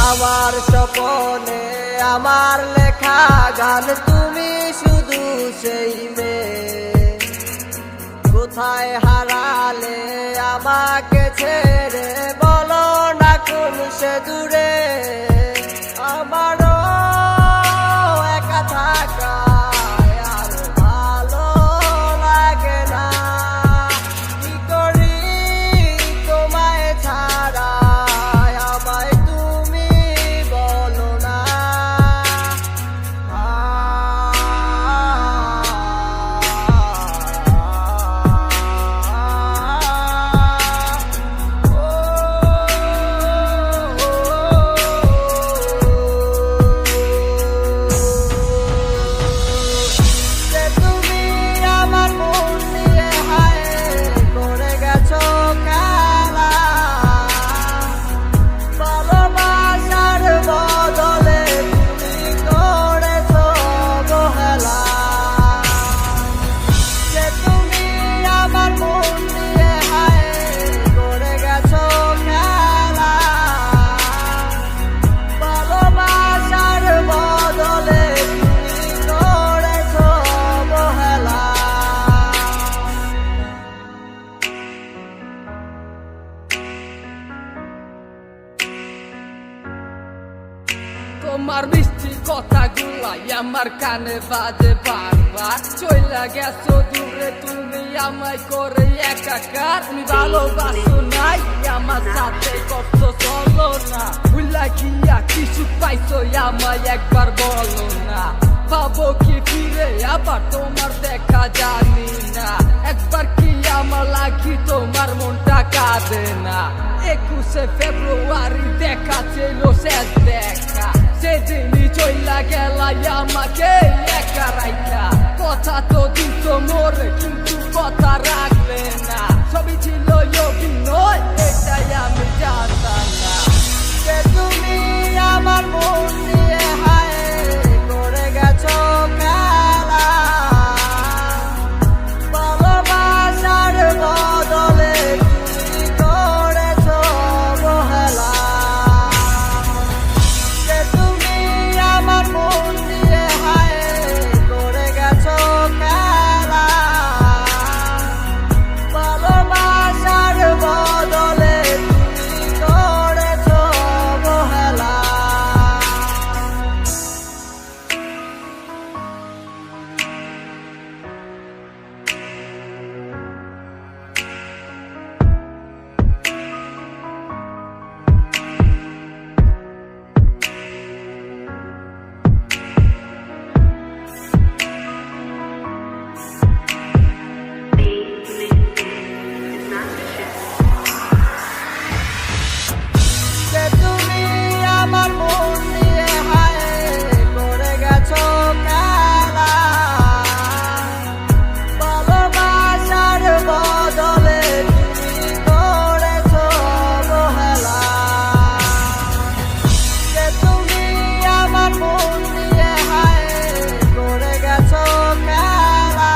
আমার স্বপনে আমার লেখা গান তুমি শুধু সেই মেয়ে। কোথায় হারালে আমাকে ছেড়ে, বলো না কোন সে দূরে। আমারও একা থাকা আর ভালো লাগে না। কি করি তোমায় ছাড়া, আমায় তুমি বলো না। তোমার মিষ্টি কথাগুলাই আমার কানে বাজে বারবার। চইলা গেছো দূরে তুমি আমায় করে একাকার। তুমি ভালোবাসো নাই আমার সাথে কষ্ট চলো না। ভুলা গিয়া কিছু পাইছো আমায় একবার বলো না। পাবো কি ফিরে আবার তোমার দেখা জানি না। একবার কি আমার লাগি তোমার মনটা কাঁদে না। 21শে ফেব্রুয়ারি দেখা ছিল শেষ দেখা। সেদিনই চইলা গেলা আমাকে একা রাইখা। কথা তো দিত মোরে কিন্তু কথা রাখলে না। সবই ছিল অভিনয়, এটাই আমি জানতাম না। যে তুমি আমার মন নিয়ে হায় করে গেছো খেলা। ভালোবাসার বদলে তুমি করেছো অবহেলা। যে তুমি আমার মন নিয়ে হায় করে গেছো খেলা। ভালোবাসার বদলে তুমি করেছো অবহেলা। যে তুমি আমার মন নিয়ে হায় করে গেছো খেলা। ভালোবাসার বদলে তুমি করেছো অবহেলা। যে তুমি আমার মন নিয়ে হায় করে গেছো খেলা।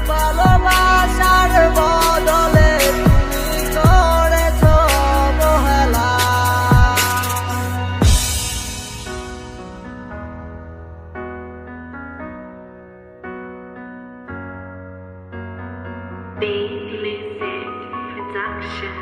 ভালোবাসার বদলে তুমি করেছো অবহেলা। Big Music Production.